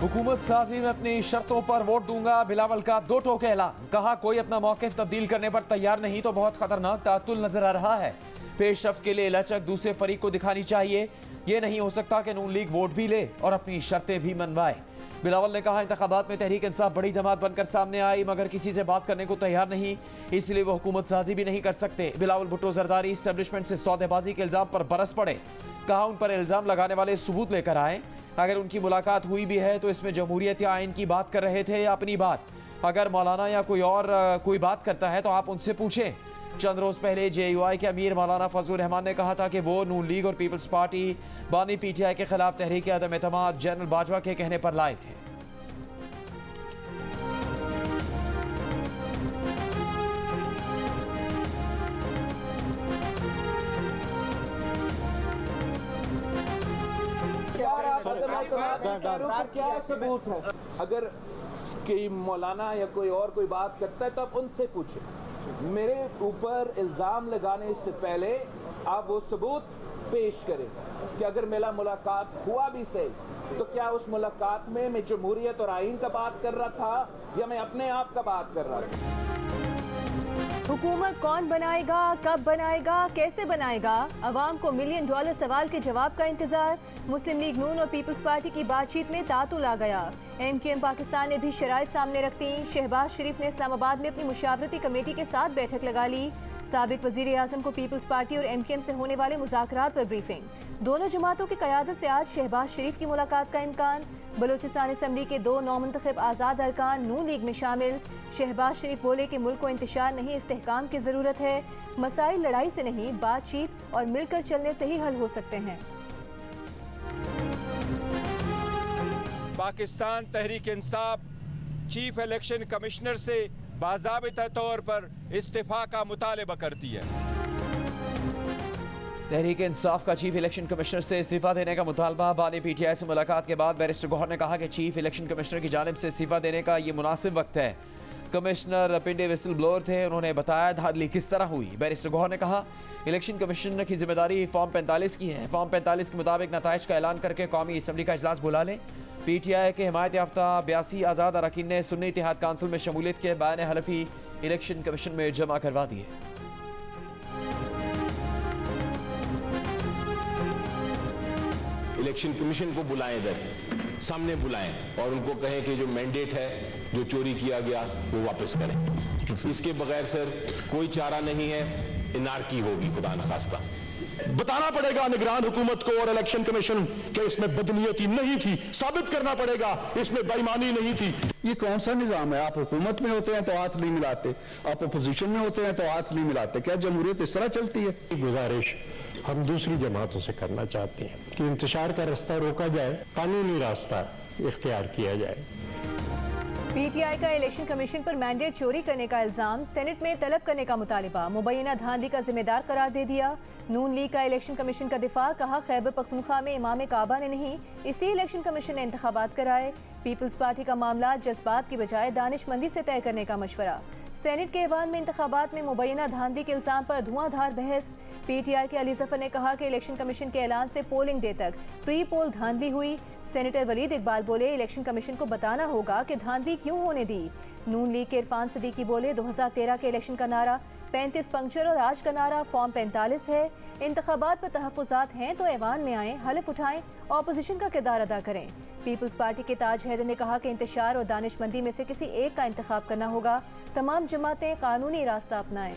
हुकूमत साजी में अपनी शर्तों पर वोट दूंगा, बिलावल का दो टोके ऐलान। कहा कोई अपना मौक़िफ़ तब्दील करने पर तैयार नहीं तो बहुत खतरनाक तातुल नजर आ रहा है। पेशरफ्त के लिए लचक दूसरे फरीक को दिखानी चाहिए। ये नहीं हो सकता कि नून लीग वोट भी ले और अपनी शर्तें भी मनवाए। बिलावल ने कहा इंतखाबात में तहरीक इंसाफ बड़ी जमात बनकर सामने आई मगर किसी से बात करने को तैयार नहीं, इसलिए वो हुकूमत साजी भी नहीं कर सकते। बिलावल भुट्टो जरदारी इस्टेब्लिशमेंट से सौदेबाजी के इल्ज़ाम पर बरस पड़े। कहा उन पर इल्ज़ाम लगाने वाले सबूत लेकर आए। अगर उनकी मुलाकात हुई भी है तो इसमें जमहूरियत या आइन की बात कर रहे थे या अपनी बात। अगर मौलाना या कोई बात करता है तो आप उनसे पूछें। चंद रोज पहले JUI के अमीर मौलाना फजलुर रहमान ने कहा था कि वो नून लीग और पीपल्स पार्टी बानी PTI के खिलाफ तहरीक अदम एतमाद जनरल बाजवा के कहने पर लाए थे। क्या सबूत है? अगर कोई मौलाना या कोई और कोई बात करता है तो आप उनसे पूछें। मेरे ऊपर इल्ज़ाम लगाने से पहले आप वो सबूत पेश करें कि अगर मेरा मुलाकात हुआ भी सही तो क्या उस मुलाकात में मैं जमहूरियत और आइन का बात कर रहा था या मैं अपने आप का बात कर रहा था। हुकूमत कौन बनाएगा, कब बनाएगा, कैसे बनाएगा? अवाम को $1 मिलियन सवाल के जवाब का इंतजार। मुस्लिम लीग नून और पीपल्स पार्टी की बातचीत में तातुल आ गया। MQM पाकिस्तान ने भी शराइत सामने रख दी। शहबाज शरीफ ने इस्लामाबाद में अपनी मुशावरती कमेटी के साथ बैठक लगा ली। साबिक वजीर आजम को पीपल्स पार्टी और MQM से होने वाले मुज़ाकरात पर ब्रीफिंग। दोनों जमातों की क़यादत से आज शहबाज शरीफ की मुलाकात का इम्कान। बलूचिस्तान असम्बली के 2 नौमुंतखब आज़ाद अरकान नून लीग में शामिल। शहबाज शरीफ बोले कि मुल्क को इंतशार नहीं इस्तेहकाम की ज़रूरत है। मसाइल लड़ाई से नहीं बातचीत और मिलकर चलने से ही हल हो सकते हैं। Pakistan Tehreek Insaf chief election commissioner से बाज़ाबिता तौर पर इस्तीफा का मुतालबा करती है। तहरीक इंसाफ का चीफ इलेक्शन कमिश्नर से इस्तीफा देने का मुतालबा। बानी PTI से मुलाकात के बाद बैरिस्टर गौहर ने कहा कि चीफ इलेक्शन कमिश्नर की जानिब से इस्तीफा देने का ये मुनासिब वक्त है। कमिश्नर पिंडे विसल ब्लोअर थे, उन्होंने बताया धांधली किस तरह हुई। बैरिस्टर गौहर ने कहा इलेक्शन कमिश्नर की जिम्मेदारी फॉर्म 45 की है। फॉर्म 45 के मुताबिक नताइज का ऐलान करके कौमी असम्बली का इजलास बुला लें। PTI के हिमायत याफ्ता 82 आज़ाद अरकान ने सुन्नी इत्तेहाद काउंसिल में शमूलियत के बयान हलफी इलेक्शन कमीशन में जमा करवा दिए। इलेक्शन कमीशन को बुलाएं, इधर सामने बुलाएं और उनको कहें कि जो मैंडेट है जो चोरी किया गया वो वापस करें। इसके बगैर सर कोई चारा नहीं है, इनारकी होगी खुदा न खास्ता। बताना पड़ेगा निगरान हुकूमत को और इलेक्शन कमीशन के इसमें बदनीयती नहीं थी, साबित करना पड़ेगा इसमें बेईमानी नहीं थी। ये कौन सा निजाम है? आप हुकूमत में होते हैं तो हाथ नहीं मिलाते, आप अपोजिशन में होते हैं तो हाथ नहीं मिलाते। क्या जमहूरियत इस तरह चलती है? गुजारिश हम दूसरी जमातों से करना चाहते हैं कि इंतशार का रास्ता रोका जाए, कानूनी रास्ता इख्तियार किया जाए। PTI का इलेक्शन कमीशन पर मैंडेट चोरी करने का इल्जाम, सेनेट में तलब करने का मुतालिबा। मुबैना धांधली का जिम्मेदार करार दे दिया। नून लीग का इलेक्शन कमीशन का दिफा। कहा खैबर पख्तूनख्वा में इमाम काबा ने नहीं, इसी इलेक्शन कमीशन ने इंतखाबात कराए। पीपल्स पार्टी का मामला जज्बात की बजाय दानिशमंदी से तय करने का मशवरा। सेनेट के ऐवान में इंतखाबात में मुबैना धांधली के इल्जाम पर धुआंधार बहस। PTI के अली जफर ने कहा कि इलेक्शन कमीशन के ऐलान से पोलिंग डे तक प्री पोल धांधली हुई। सेनेटर वलीद इकबाल बोले इलेक्शन कमीशन को बताना होगा कि धांधली क्यों होने दी। नून लीग के इरफान सदीकी बोले 2013 के इलेक्शन का नारा 35 पंक्चर और आज का नारा फॉर्म 45 है। इंतखाबात पर तहफ़्फ़ुज़ात हैं तो ऐवान में आएँ, हलफ उठाएं, ऑपोजिशन का किरदार अदा करें। पीपल्स पार्टी के ताज हैदर ने कहा कि इंतशार और दानिशमंदी में से किसी एक का इंतखाब करना होगा। तमाम जमातें कानूनी रास्ता अपनाएं।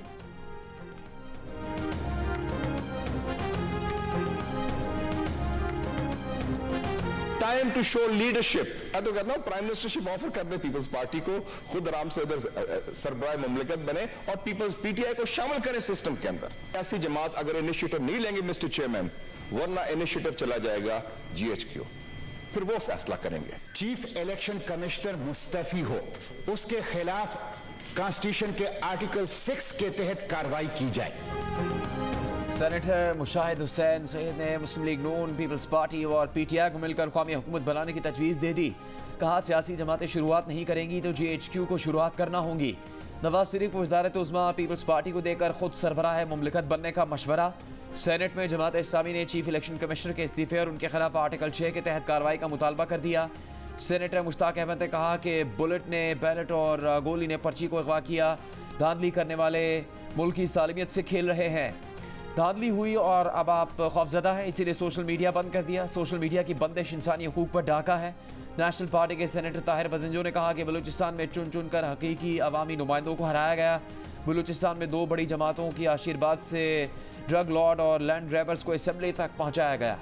Time to show leadership. मैं तो कहता हूं प्राइम मिनिस्टरशिप ऑफर कर दे पीपल्स पार्टी को, खुद आराम से उधर सरबराह मुमलिकत बने और पीपल्स PTI को शामिल करें सिस्टम के अंदर। ऐसी जमात अगर इनिशिएटिव नहीं लेंगे मिस्टर चेयरमैन, वरना इनिशिएटिव चला जाएगा GHQ, फिर वो फैसला करेंगे। चीफ इलेक्शन कमिश्नर मुस्तफी हो, उसके खिलाफ कॉन्स्टिट्यूशन के आर्टिकल 6 के तहत कार्रवाई की जाए। सेनेटर मुशाहिद हुसैन सईद ने मुस्लिम लीग नून, पीपल्स पार्टी और PTI को मिलकर कौमी हुकूमत बनाने की तजवीज़ दे दी। कहा सियासी जमातें शुरुआत नहीं करेंगी तो GHQ को शुरुआत करना होंगी। नवाज शरीफ को वज़ारत उज़्मा पीपल्स पार्टी को देकर खुद सरबराह मुमलिकत बनने का मशवरा। सेनेट में जमात इस्लामी ने चीफ इलेक्शन कमिश्नर के इस्तीफे और उनके खिलाफ आर्टिकल 6 के तहत कार्रवाई का मुतालबा कर दिया। सेनेटर मुश्ताक अहमद ने कहा कि बुलेट ने बैलेट और गोली ने पर्ची को अगवा किया। धांधली करने वाले मुल्क की सालिमियत से खेल रहे हैं। धांधली हुई और अब आप खौफजदा हैं, इसीलिए सोशल मीडिया बंद कर दिया। सोशल मीडिया की बंदिश इंसानी हकूक पर डाका है। नेशनल पार्टी के सेनेटर ताहिर बजिंजो ने कहा कि बलूचिस्तान में चुन चुन कर हकीकी अवामी नुमाइंदों को हराया गया। बलूचिस्तान में 2 बड़ी जमातों की आशीर्वाद से ड्रग लॉर्ड और लैंड ग्रैबर्स को असेंबली तक पहुंचाया गया।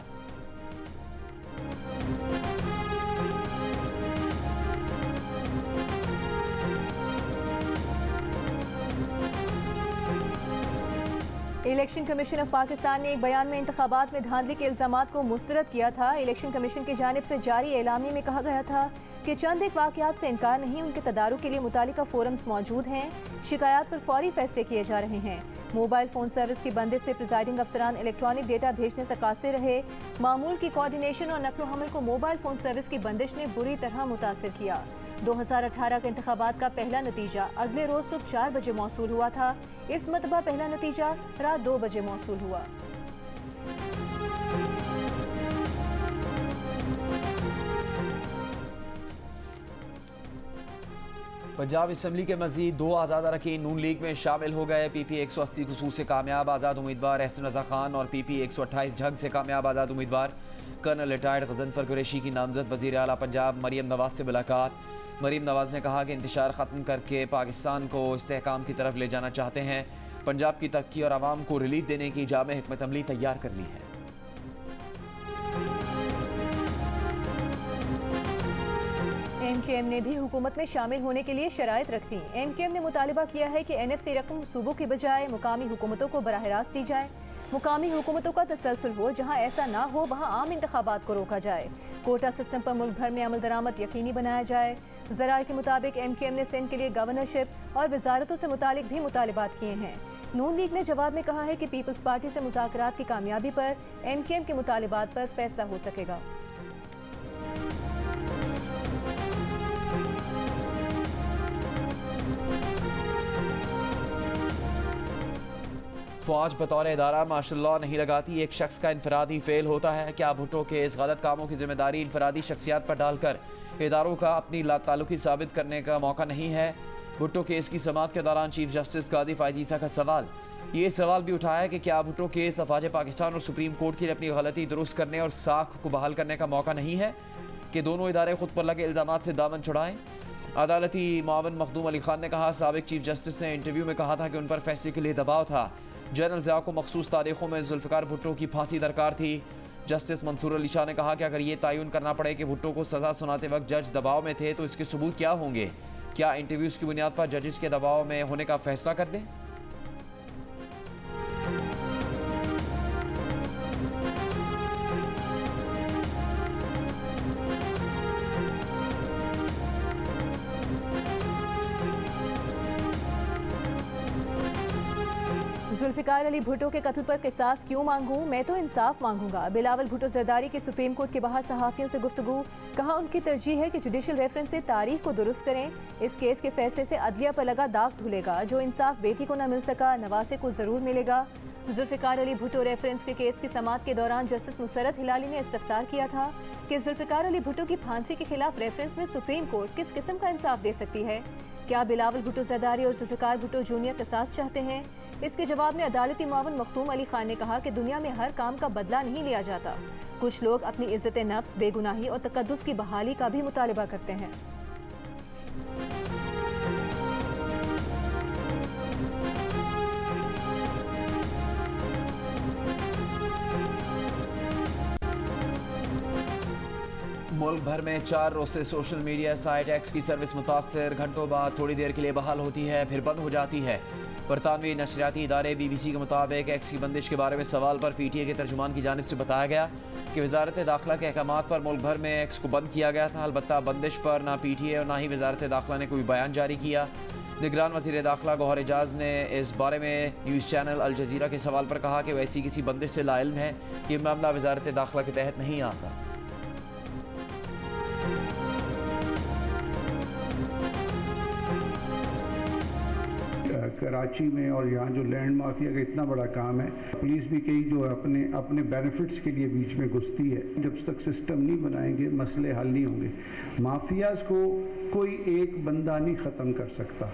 इलेक्शन कमीशन ऑफ पाकिस्तान ने एक बयान में इंतखाबात में धांधली के इल्जामात को मुस्तरद किया था। इलेक्शन कमीशन की जानिब से जारी एलामी में कहा गया था कि चंद एक वाक़यात से इनकार नहीं, उनके तदारुक के लिए मुतालिका फोरम्स मौजूद हैं। शिकायत पर फौरी फैसले किए जा रहे हैं। मोबाइल फ़ोन सर्विस की बंदिश से प्रिजाइडिंग अफसरान इलेक्ट्रॉनिक डेटा भेजने से कासिर रहे। मामूल की कोऑर्डिनेशन और नकलो हमल को मोबाइल फ़ोन सर्विस की बंदिश ने बुरी तरह मुतासिर किया। 2018 के इंतखाबात का पहला नतीजा अगले रोज सुबह 4 बजे मौसूल हुआ था। इस मरतबा पहला नतीजा रात 2 बजे मौसूल हुआ। पंजाब असम्बली के मजीद 2 आज़ाद अरकान नून लीग में शामिल हो गए। PP 180 खसूस से कामयाब आज़ाद उम्मीदवार एहसन रज़ा खान और PP 128 झंग से कामयाब आज़ाद उम्मीदवार कर्नल रिटायर्ड गजनफर कुरैशी की नामजद वज़ीर आला पंजाब मरीम नवाज से मुलाकात। मरीम नवाज ने कहा कि इंतशार ख़त्म करके पाकिस्तान को इस्तेहकाम की तरफ ले जाना चाहते हैं। पंजाब की तरक्की और आवाम को रिलीफ देने की जामे हिकमत अमली तैयार कर ली है। MKM ने भी हुकूमत में शामिल होने के लिए शराइत रख दी। MKM ने मुतालिबा किया है कि NFC रकम सूबों के बजाय मुकामी हुकूमतों को बराह रास्त दी जाए। मुकामी हुकूमतों का तसलसल हो, जहाँ ऐसा ना हो वहाँ आम इंतखाबात को रोका जाए। कोटा सिस्टम पर मुल्क भर में अमल दरामद यकीनी बनाया जाए। ज़राए के मुताबिक MKM ने सिंध के लिए गवर्नरशिप और वजारतों से मुतालिक भी मुतालिबात किए हैं। नून लीग ने जवाब में कहा है कि पीपल्स पार्टी से मुज़ाकरात की कामयाबी पर MKM के मुतालिबात पर फैसला हो सकेगा। फौज बतौर इदारा माशाल्लाह नहीं लगाती, एक शख्स का इनफरादी फेल होता है। क्या भुट्टो के इस गलत कामों की जिम्मेदारी इनफरादी शख्सियात पर डालकर इदारों का अपनी लाताल्लुकी साबित करने का मौका नहीं है? भुट्टो केस की समाअत के दौरान चीफ जस्टिस कादी फायज ईसा का सवाल। ये सवाल भी उठाया कि क्या भुट्टो केस अफवाज पाकिस्तान और सुप्रीम कोर्ट के लिए अपनी गलती दुरुस्त करने और साख को बहाल करने का मौका नहीं है कि दोनों इदारे खुद पर लगे इल्जामात से दामन छुड़ाएं? अदालती मावन मखदूम अली खान ने कहा, साबिक चीफ जस्टिस ने इंटरव्यू में कहा था कि उन पर फैसले के लिए दबाव था। जनरल ज़िया को मखसूस तारीखों में जुल्फ़िकार भुट्टो की फांसी दरकार थी। जस्टिस मंसूर अली शाह ने कहा कि अगर ये तयन करना पड़े कि भुट्टो को सज़ा सुनाते वक्त जज दबाव में थे तो इसके सबूत क्या होंगे? क्या इंटरव्यूज़ की बुनियाद पर जजेस के दबाव में होने का फैसला कर दें? जुल्फ़िकार अली भुट्टो के कत्ल पर किसास क्यों मांगूं? मैं तो इंसाफ मांगूंगा। बिलावल भुट्टो जरदारी के सुप्रीम कोर्ट के बाहर सहाफ़ियों से गुफ्तगू। कहा, उनकी तरजीह है कि जुडिशल रेफरेंस से तारीख को दुरुस्त करें। इस केस के फैसले से अदलिया पर लगा दाग धुलेगा। जो इंसाफ बेटी को न मिल सका, नवासे को ज़रूर मिलेगा। जुल्फ़िकार अली भुट्टो रेफरेंस के केस की समाअत के दौरान जस्टिस मुसरत हिलाली ने इस्तफसार किया था कि जुल्फ़िकार अली भुट्टो की फांसी के खिलाफ रेफरेंस में सुप्रीम कोर्ट किस किस्म का इंसाफ दे सकती है? क्या बिलावल भुट्टो जरदारी और जुल्फ़िकार भुट्टो जूनियर किसास चाहते हैं? इसके जवाब में अदालती मावन मखदूम अली खान ने कहा कि दुनिया में हर काम का बदला नहीं लिया जाता। कुछ लोग अपनी इज्जत नफ्स, बेगुनाही और तकद्दुस की बहाली का भी मुतालिबा करते हैं। मुल्क भर में 4 रोज से सोशल मीडिया साइट एक्स की सर्विस मुतासर। घंटों बाद थोड़ी देर के लिए बहाल होती है, फिर बंद हो जाती है। बरतानवी नशरियाती इदारे BBC के मुताबिक एक्स की बंदिश के बारे में सवाल पर PTI के तर्जुमान की जानिब से बताया गया कि वजारत दाखिला के अहकामात पर मुल्क भर में एक्स को बंद किया गया था। अलबत्ता बंदिश पर ना PTI और ना ही वजारत दाखिला ने कोई बयान जारी किया। निगरान वज़ीर दाखिला गौहर एजाज ने इस बारे में न्यूज़ चैनल अल जज़ीरा के सवाल पर कहा कि वैसी किसी बंदिश से लाइल्म है। ये मामला वजारत दाखिला के तहत नहीं आता। कराची में और यहाँ जो लैंड माफिया का इतना बड़ा काम है, पुलिस भी कई जो अपने अपने बेनिफिट्स के लिए बीच में घुसती है। जब तक सिस्टम नहीं बनाएंगे मसले हल नहीं होंगे। माफियाज को कोई एक बंदा नहीं ख़त्म कर सकता।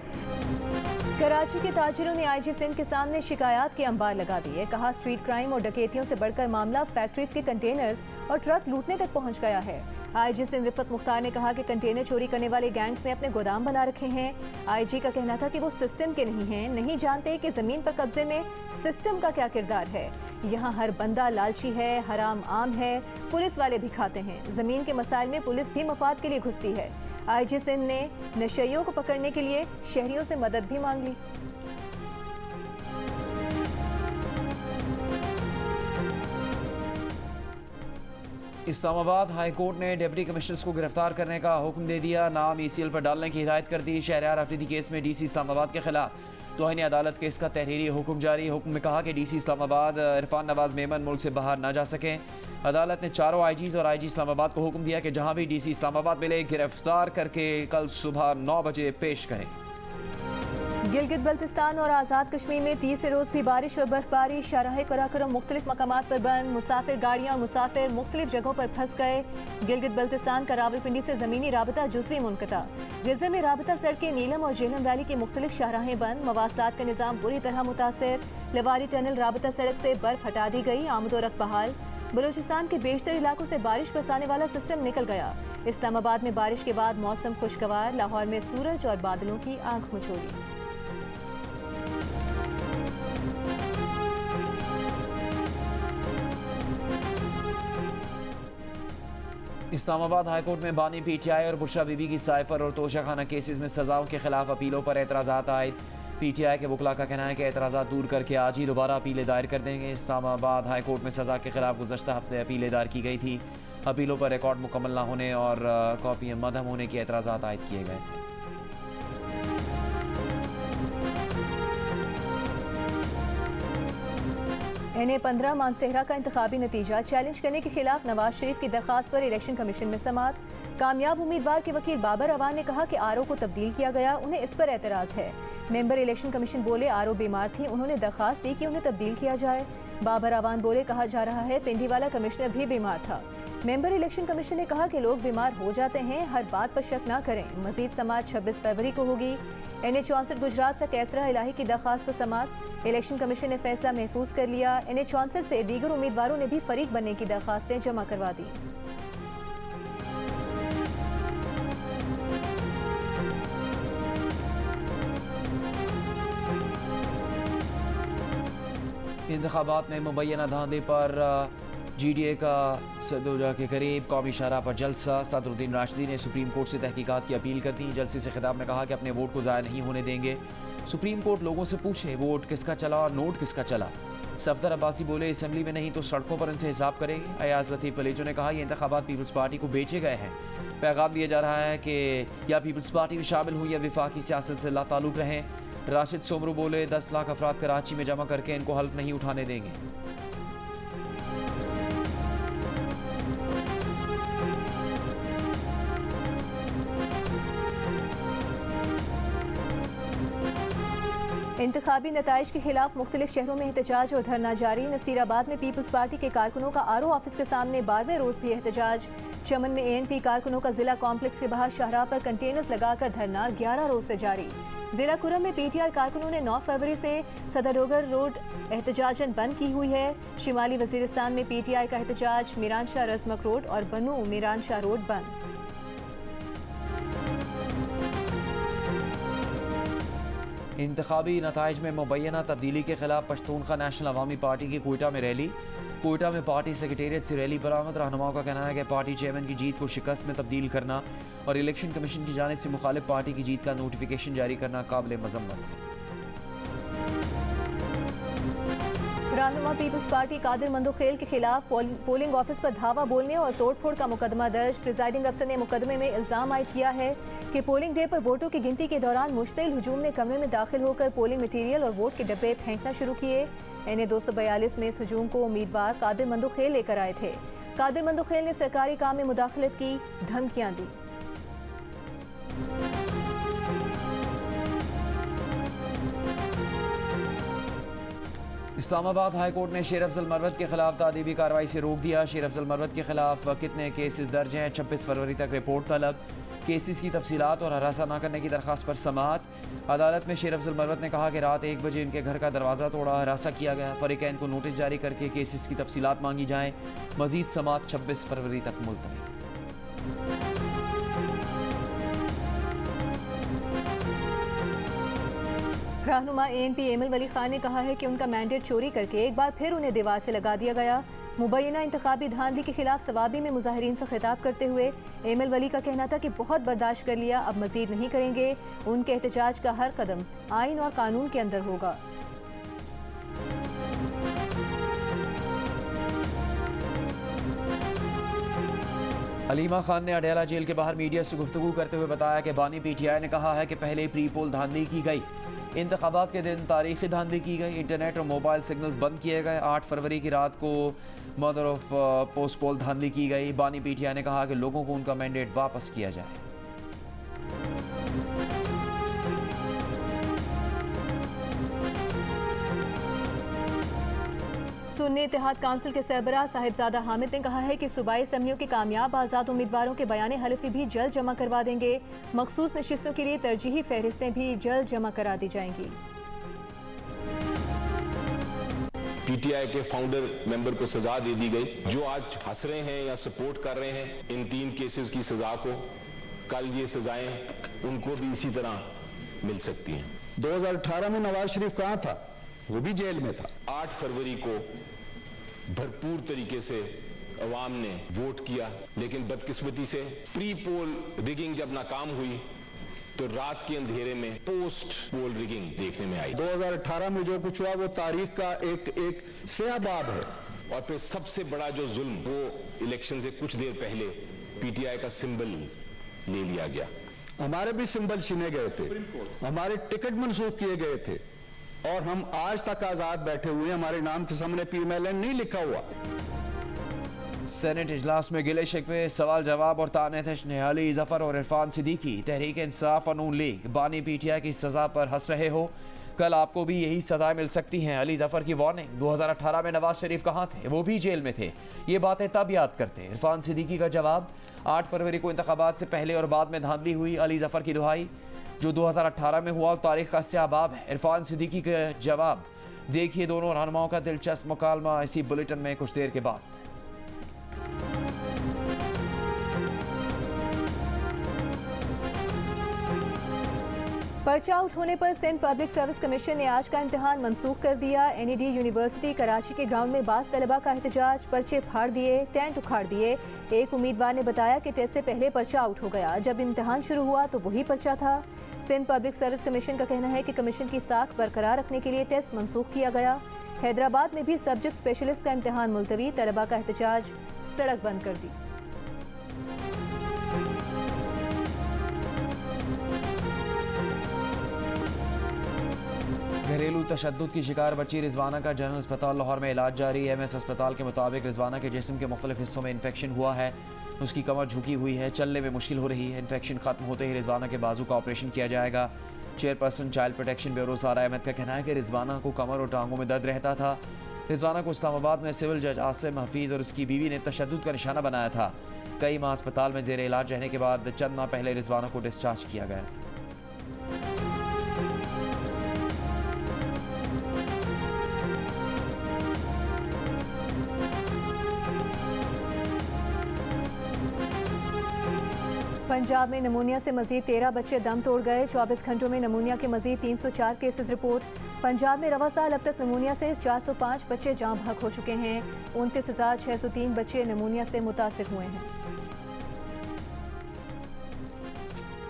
कराची के ताजिरों ने आईजी सिंध के सामने शिकायत के अंबार लगा दिए। कहा स्ट्रीट क्राइम और डकैतियों से बढ़कर मामला फैक्ट्रीज के कंटेनर्स और ट्रक लूटने तक पहुंच गया है। आईजी सिंध रिफत मुख्तार ने कहा कि कंटेनर चोरी करने वाले गैंग्स ने अपने गोदाम बना रखे हैं। आईजी का कहना था कि वो सिस्टम के नहीं हैं, नहीं जानते कि जमीन पर कब्जे में सिस्टम का क्या किरदार है। यहाँ हर बंदा लालची है, हराम आम है, पुलिस वाले भी खाते हैं। जमीन के मसाइल में पुलिस भी मफाद के लिए घुसती है। आईजी सिंध ने नशइयों को पकड़ने के लिए शहरियों से मदद भी मांग ली। इस्लामाबाद हाई कोर्ट ने डिप्टी कमिश्नर्स को गिरफ्तार करने का हुक्म दे दिया। नाम ECL पर डालने की हिदायत कर दी। शहरयार अफरीदी केस में DC इस्लामाबाद के खिलाफ तौहीन अदालत केस का तहरीरी हुक्म जारी। हुक्म में कहा कि DC इस्लामाबाद इरफान नवाज मेमन मुल्क से बाहर ना जा सकें। अदालत ने चारों IGs और IG इस्लामाबाद को हुक्म दिया कि जहां भी DC इस्लामाबाद मिले गिरफ्तार करके कल सुबह 9 बजे पेश करें। गिलगित बल्तिस्तान और आज़ाद कश्मीर में तीसरे रोज भी बारिश और बर्फबारी। शाहराह कराकोरम मुख्तलिफ मकामात पर बंद। मुसाफिर गाड़ियाँ और मुसाफिर मुख्तलिफ जगहों पर फंस गए। गिलगित बल्तिस्तान का रावलपिंडी से ज़मीनी राबता जुज़वी मुनक़ता। गिज़र में राबता सड़कें नीलम और जेलम वैली की मुख्तलिफ शाहराहें बंद। मवासलात का निज़ाम बुरी तरह मुतासर। लवारी टनल राबता सड़क से बर्फ हटा दी गई। आमदोरफ्त बहाल। बलूचिस्तान के बेशतर इलाकों से बारिश बरसाने वाला सिस्टम निकल गया। इस्लामाबाद में बारिश के बाद मौसम खुशगवार। लाहौर में सूरज और बादलों की आंख मचोली। इस्लामाबाद हाई कोर्ट में बानी PTI और बुशरा बीबी की साइफर और तोशाखाना केसेस में सजाओं के खिलाफ अपीलों पर एतराज़ात आए। PTI के वकला का कहना है कि एतराज़ात दूर करके आज ही दोबारा अपीलें दायर कर देंगे। इस्लामाबाद हाई कोर्ट में सज़ा के खिलाफ गुज़श्ता हफ्ते अपीलें दायर की गई थी। अपीलों पर रिकॉर्ड मुकम्मल न होने और कॉपियाँ मदहम होने के एतराज़ात आयद किए गए थे। NA-15 मानसेहरा का इंतखाबी नतीजा चैलेंज करने के खिलाफ नवाज शरीफ की दरखास्त पर इलेक्शन कमीशन में समाअत। कामयाब उम्मीदवार के वकील बाबर अवान ने कहा कि RO को तब्दील किया गया, उन्हें इस पर एतराज़ है। मेंबर इलेक्शन कमीशन बोले RO बीमार थी, उन्होंने दरखास्त दी कि उन्हें तब्दील किया जाए। बाबर अवान बोले कहा जा रहा है पिंडीवाला कमिश्नर भी बीमार था। मेंबर इलेक्शन कमीशन ने कहा कि लोग बीमार हो जाते हैं, हर बात पर शक ना करें। मजीद समाअत 26 फरवरी को होगी। NA-64 गुजरात से कैसरा इलाही की दरखास्त पर समाअत। इलेक्शन कमीशन ने फैसला महफूज कर लिया। NA-64 से दीगर उम्मीदवारों ने भी फरीक बनने की दरखास्तें जमा करवा दी। इंतखाबात में मुबैना धांधे पर GDA का सदोजा के करीब कौमी शहरा पर जलसा। सदरुद्दीन राशिदी ने सुप्रीम कोर्ट से तहकीकात की अपील कर दी। जलसे से खिताब में कहा कि अपने वोट को ज़ाया नहीं होने देंगे। सुप्रीम कोर्ट लोगों से पूछे वोट किसका चला और नोट किसका चला। सफदर अब्बासी बोले असम्बली में नहीं तो सड़कों पर इनसे हिसाब करेंगे। अयाज लतीफ़ पलेटो ने कहा ये इंतखाबात पीपल्स पार्टी को बेचे गए हैं। पैगाम दिया जा रहा है कि या पीपल्स पार्टी में शामिल हुई या विफाकी सियासत से लाताल्लुक़ रहें। राशिद सोमरू बोले 10 लाख अफराद कराची में जमा करके इनको हल्फ नहीं उठाने देंगे। इंतखाबी नताइज के खिलाफ मुख्तलिफ शहरों में एहतजाज और धरना जारी। नसीराबाद में पीपल्स पार्टी के कारकुनों का RO ऑफिस के सामने 12वें रोज भी एहतजाज। चमन में ANP कारकुनों का जिला कॉम्प्लेक्स के बाहर शाहराह पर कंटेनर्स लगाकर धरना 11 रोज से जारी। जिला कुरम में PTI कारकुनों ने 9 फरवरी से सदरडोगर रोड एहतजाजन बंद की हुई है। शिमाली वजीरिस्तान में PTI का एहतजाज। मीरान शाह रजमक रोड और बनू मीरान शाह रोड बंद। इंतखाबी नताइज में मुबैना तब्दीली के खिलाफ पश्तूनखा नेशनल अवामी पार्टी की कोयटा में रैली। कोयटा में पार्टी सेक्रेटेरिएट से रैली बरामद। रहनुमाओं का कहना है कि पार्टी चेयरमैन की जीत को शिकस्त में तब्दील करना और इलेक्शन कमीशन की जानिब से मुखालिफ पार्टी की जीत का नोटिफिकेशन जारी करना काबिल मजम्मत है। रहनुमा पीपल्स पार्टी कादिर मंदोखेल के खिलाफ पोलिंग ऑफिस पर धावा बोलने और तोड़फोड़ का मुकदमा दर्ज। प्रिजाइडिंग अफसर ने मुकदमे में इल्जाम आयद किया है कि पोलिंग डे पर वोटों की गिनती के दौरान मुश्तिल हुजूम ने कमरे में दाखिल होकर पोलिंग मटीरियल और वोट के डब्बे फेंकना शुरू किए। NA-242 में इस हुजूम को उम्मीदवार कादिर मंदोखेल लेकर आए थे। कादिर मंदोखेल ने सरकारी काम में मुदाखलत की धमकियां दी। इस्लामाबाद हाई कोर्ट ने शेर अफजल मरवत के खिलाफ तादीबी कार्रवाई से रोक दिया। शेर अफजल मरवत के खिलाफ कितने केसेस दर्ज हैं, 26 फरवरी तक रिपोर्ट तलब। केसेस की तफसीलात और हरासा न करने की दरख्वास्त पर समाअत। अदालत में शेर अफजल मरवत ने कहा कि रात 1 बजे इनके घर का दरवाज़ा तोड़ा, हरासा किया गया। फरीकैन को नोटिस जारी करके केसेस की तफसीलात मांगी जाएँ। मजीद समाअत 26 फरवरी तक मुलतवी। रहनुमा ANP एमल वली खान ने कहा है कि उनका मैंडेट चोरी करके एक बार फिर उन्हें दीवार से लगा दिया गया। मुबैना इंतखाबी धांधली के खिलाफ सवाबी में मुजाहिरीन से खिताब करते हुए एमल वली का कहना था कि बहुत बर्दाश्त कर लिया, अब मजीद नहीं करेंगे। उनके एहतजाज का हर कदम आइन और कानून के अंदर होगा। अलीमा खान ने अडयाला जेल के बाहर मीडिया से गुफ्तगू करते हुए बताया कि बानी PTI ने कहा है कि पहले प्री पोल धांधली की गई, इंतखाबात के दिन तारीखी धांधली की गई, इंटरनेट और मोबाइल सिग्नल्स बंद किए गए। 8 फरवरी की रात को मदर ऑफ पोस्ट पोल धांधली की गई। बानी PTI ने कहा कि लोगों को उनका मैंडेट वापस किया जाए। सुन्नी इत्तेहाद काउंसिल के सरबराह साहिबजादा हामिद ने कहा है कि सूबाई असम्बलियों के कामयाब आज़ाद उम्मीदवारों के बयान हलफी भी जल्द जमा करवा देंगे। मखसूस नशिस्तों के लिए तरजीही फहरिस्तें भी जल्द जमा करा दी जाएंगी। PTI के फाउंडर मेंबर को सजा दे दी गई। जो आज हंस रहे हैं या सपोर्ट कर रहे हैं इन 3 केसेस की सजा को, कल ये सजाएं उनको भी इसी तरह मिल सकती हैं। 2018 में नवाज शरीफ कहाँ था? वो भी जेल में था। 8 फरवरी को भरपूर तरीके से अवाम ने वोट किया, लेकिन बदकिस्मती से प्री पोल रिगिंग जब नाकाम हुई तो रात के अंधेरे में पोस्ट पोल रिगिंग देखने में आई। 2018 में जो कुछ हुआ वो तारीख का एक स्याह बाब है। और फिर सबसे बड़ा जो जुल्म, वो इलेक्शन से कुछ देर पहले PTI का सिंबल ले लिया गया। हमारे भी सिंबल छीने गए थे, हमारे टिकट मंसूख किए गए थे और हम आज तक आजाद बैठे हुए हैं। हमारे नाम के सामने PMLN नहीं लिखा हुआ। सेनेट इजलास में गिले शिकवे, सवाल जवाब और ताने तशने। अली जफर और इरफान सिद्दीकी तहरीक इंसाफ और नून लीग बानी PTI की सजा पर हंस रहे हो, कल आपको भी यही सजाएं मिल सकती हैं। अली जफर की वार्निंग, 2018 में नवाज शरीफ कहाँ थे, वो भी जेल में थे, ये बातें तब याद करते। इरफान सिद्दीकी का जवाब, 8 फरवरी को इंतखाबात से पहले और बाद में धांधली हुई। अली जफर की दुहाई, जो 2018 में हुआ तारीख का स्याबाब है। इरफान सिद्दीकी का जवाब, देखिए दोनों रहनुमाओं का दिलचस्प मुकालमा इसी बुलेटिन में कुछ देर के बाद। पर्चा आउट होने पर सिंध पब्लिक सर्विस कमीशन ने आज का इम्तिहान मनसूख कर दिया। NED यूनिवर्सिटी कराची के ग्राउंड में बास तलबा का एहतजाज, पर्चे फाड़ दिए, टेंट उखाड़ दिए। एक उम्मीदवार ने बताया कि टेस्ट से पहले पर्चा आउट हो गया, जब इम्तिहान शुरू हुआ तो वही पर्चा था। सिंध पब्लिक सर्विस कमीशन का कहना है कि कमीशन की साख बरकरार रखने के लिए टेस्ट मनसूख किया गया। हैदराबाद में भी सब्जेक्ट स्पेशलिस्ट का इम्तिहान मुलतवी, तलबा का एहतजाज, सड़क बंद कर दी। घरेलू तशद्दुद की शिकार बच्ची रिजवाना का जनरल अस्पताल लाहौर में इलाज जारी है। MS अस्पताल के मुताबिक रिजवाना के जिस्म के मुख्तलिफ हिस्सों में इन्फेक्शन हुआ है, उसकी कमर झुकी हुई है, चलने में मुश्किल हो रही है। इन्फेक्शन खत्म होते ही रिजवाना के बाजू का ऑपरेशन किया जाएगा। चेयरपर्सन चाइल्ड प्रोटेक्शन ब्यूरो सारा अहमद का कहना है कि रिजवाना को कमर और टांगों में दर्द रहता था। रिजवाना को इस्लामाबाद में सिविल जज आसिम हफीज़ और उसकी बीवी ने तशद्दुद का निशाना बनाया था। कई माह अस्पताल में जेर इलाज रहने के बाद चंद माह पहले रिजवाना को डिस्चार्ज किया गया। पंजाब में नमूनिया से मजीद 13 बच्चे दम तोड़ गए। 24 घंटों में नमूनिया के मजीद 304 केसेस रिपोर्ट। पंजाब में रवा साल अब तक नमूनिया से 405 बच्चे जाँ बहक हो चुके हैं। 29,603 बच्चे नमूनिया से मुतासिर हुए हैं।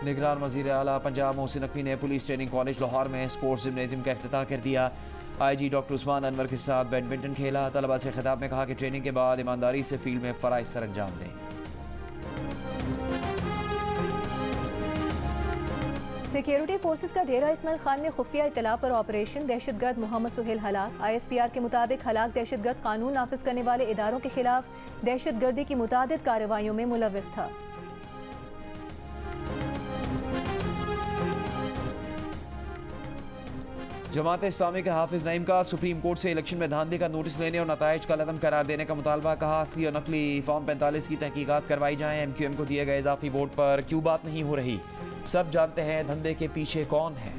निगरान वज़ीर आला पंजाब मोहसिन नकवी ने पुलिस ट्रेनिंग कॉलेज लाहौर में स्पोर्ट्स जिम्नेजियम का इफ्तिताह कर दिया। IG डॉक्टर उस्मान अनवर के साथ बैडमिंटन खेला। तलबा से खिताब में कहा कि ट्रेनिंग के बाद ईमानदारी से फील्ड में फ़राइज़ सर अंजाम दें। सिक्योरिटी फोर्सेस का डेरा इस्माइल खान में खुफिया इतला पर ऑपरेशन, दहशतगर्द मोहम्मद सुहेल हलाक। ISPR के मुताबिक हलाक दहशतगर्द कानून नाफिज करने वाले इदारों के खिलाफ दहशतगर्दी की मुतादिद कार्रवाइयों में मुलव्विस था। जमात इस्लामी के हाफिज नईम का सुप्रीम कोर्ट से इलेक्शन में धांधली का नोटिस लेने और नताइज का लदम करार देने का मुतालबा। कहा असली और नकली फॉर्म 45 की तहकीकात करवाई जाए। MQM को दिए गए इजाफी वोट पर क्यों बात नहीं हो रही? सब जानते हैं धंधे के पीछे कौन है।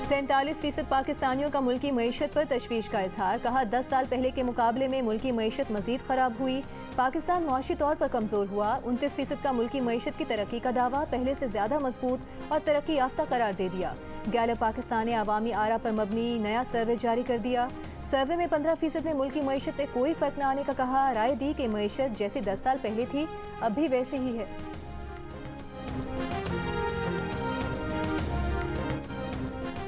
47% पाकिस्तानियों का मुल्की मईशत पर तशवीश का इजहार। कहा 10 साल पहले के मुकाबले में मुल्की मईशत मजीद खराब हुई। पाकिस्तान मुआशी तौर पर कमज़ोर हुआ। 29% का मुल्की मईशत की तरक्की का दावा। पहले से ज़्यादा मजबूत और तरक्की याफ्ता करार दे दिया। गैलप पाकिस्तान ने अवामी आरा पर मबनी नया सर्वे जारी कर दिया। सर्वे में 15% ने मुल्की मईशत में कोई फ़र्क न आने का कहा। राय दी कि मईशत जैसी 10 साल पहले थी अब भी वैसे ही है।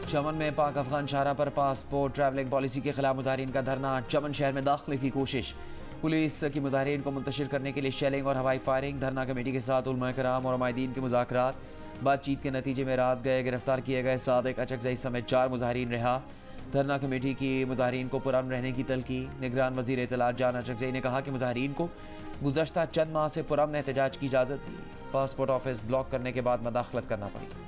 चमन में पाक अफगान शाहरा पर पासपोर्ट ट्रैवलिंग पॉलिसी के खिलाफ मुजाहिरीन का धरना। चमन शहर में दाखिले की कोशिश। पुलिस की मुजाहिरीन को मुंतशिर करने के लिए शेलिंग और हवाई फायरिंग। धरना कमेटी के साथ उलमा कराम और उमायदीन के मुज़ाकरात। बातचीत के नतीजे में रात गए गिरफ्तार किए गए सादिक अचकज़ई समेत 4 मुजाहिरीन रिहा। धरना कमेटी की मुजाहिरीन को पुरअमन रहने की तलकी। निगरान वज़ीर इत्तलात जान अचकज़ई ने कहा कि मुजाहिरीन को गुज़श्ता चंद माह से पुरअमन एहतजाज की इजाज़त दी। पासपोर्ट ऑफिस ब्लॉक करने के बाद मदाखलत करना पड़ी।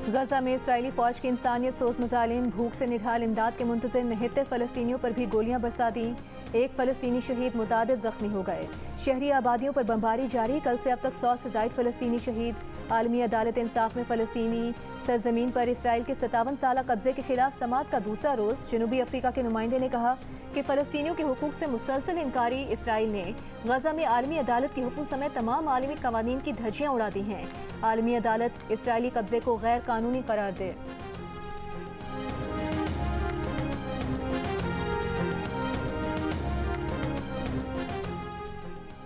गजा में इसराइली फौज की इंसानियत सोज मजालिम। भूख से निढाल इमदाद के मुंतज़िर 79 फ़लस्तीनियों पर भी गोलियां बरसा दी। एक फ़लस्तीनी शहीद, मुतादिद ज़ख्मी हो गए। शहरी आबादियों पर बमबारी जारी। कल से अब तक 100 से ज़ायद फ़लस्तीनी शहीद। आलमी अदालत इंसाफ में फ़लस्तीनी सरजमीन पर इसराइल के 57 साला कब्जे के खिलाफ समाअत का दूसरा रोज़। जनूबी अफ्रीका के नुमाइंदे ने कहा कि फ़लस्तीनियों के हुकूक से मुसलसल इनकारी इसराइल ने गजा में आलमी अदालत के हुक्म समेत तमाम आलमी कवानीन की धज्जियाँ उड़ा दी हैं। आलमी अदालत इसराइली कब्जे को गैर कानूनी करार दे।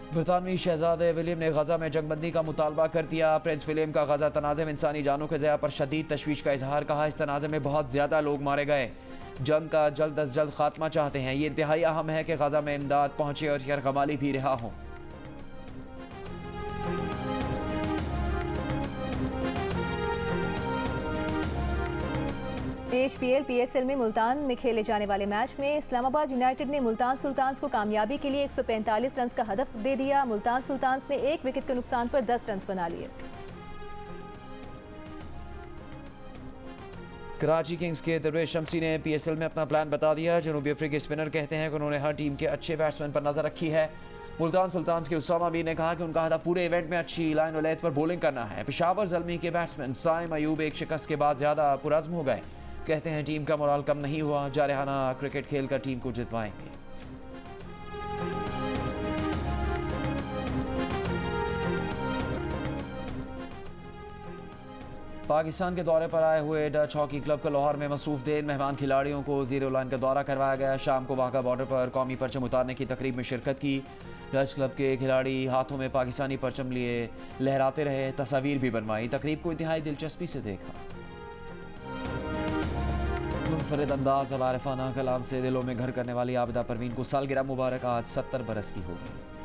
बरतानवी शहजादे विलियम ने गजा में जंगबंदी का मुतालबा कर दिया। प्रिंस विलियम का गजा तनाज़े में इंसानी जानों के ज़या पर शदीद तशवीश का इजहार। कहा इस तनाज़े में बहुत ज़्यादा लोग मारे गए। जंग का जल्द अज जल्द खात्मा चाहते हैं। ये इंतहाई अहम है कि गजा में इमदाद पहुंचे और यरगमाली भी रिहा हों। HPL PSL में मुल्तान में खेले जाने वाले मैच में इस्लामाबाद यूनाइटेड ने मुल्तान सुल्तान्स को कामयाबी के लिए 145 रन का हदफ दे दिया। मुल्तान सुल्तान्स ने 1 विकेट के नुकसान पर 10 रन बना लिए। कराची किंग्स के दरवेश शमसी ने PSL में अपना प्लान बता दिया। जनूबी अफ्रीकी स्पिनर कहते हैं कि उन्होंने हर टीम के अच्छे बैट्समैन पर नजर रखी है। मुल्तान सुल्तान्स के उसामा मीर ने कहा कि उनका हदफ पूरे इवेंट में अच्छी लाइन और लेंथ पर बॉलिंग करना है। पेशावर ज़ल्मी के बैट्समैन साइम अयूब एक शिकस्त के बाद ज़्यादा पुरज़्म हो गए। कहते हैं टीम का मोराल कम नहीं हुआ। जारहाना क्रिकेट खेलकर टीम को जितवाएंगे। पाकिस्तान के दौरे पर आए हुए डच हॉकी क्लब का लाहौर में मसरूफ दिन मेहमान खिलाड़ियों को ज़ीरो लाइन का दौरा करवाया गया। शाम को वाघा बॉर्डर पर कौमी परचम उतारने की तकरीब में शिरकत की। डच क्लब के खिलाड़ी हाथों में पाकिस्तानी परचम लिए लहराते रहे। तस्वीर भी बनवाई। तकरीब को इंतहाई दिलचस्पी से देखा। मुनफरिद अंदाज और आरिफाना कलाम से दिलों में घर करने वाली आबिदा परवीन को सालगिरह मुबारक। आज 70 बरस की हो गई।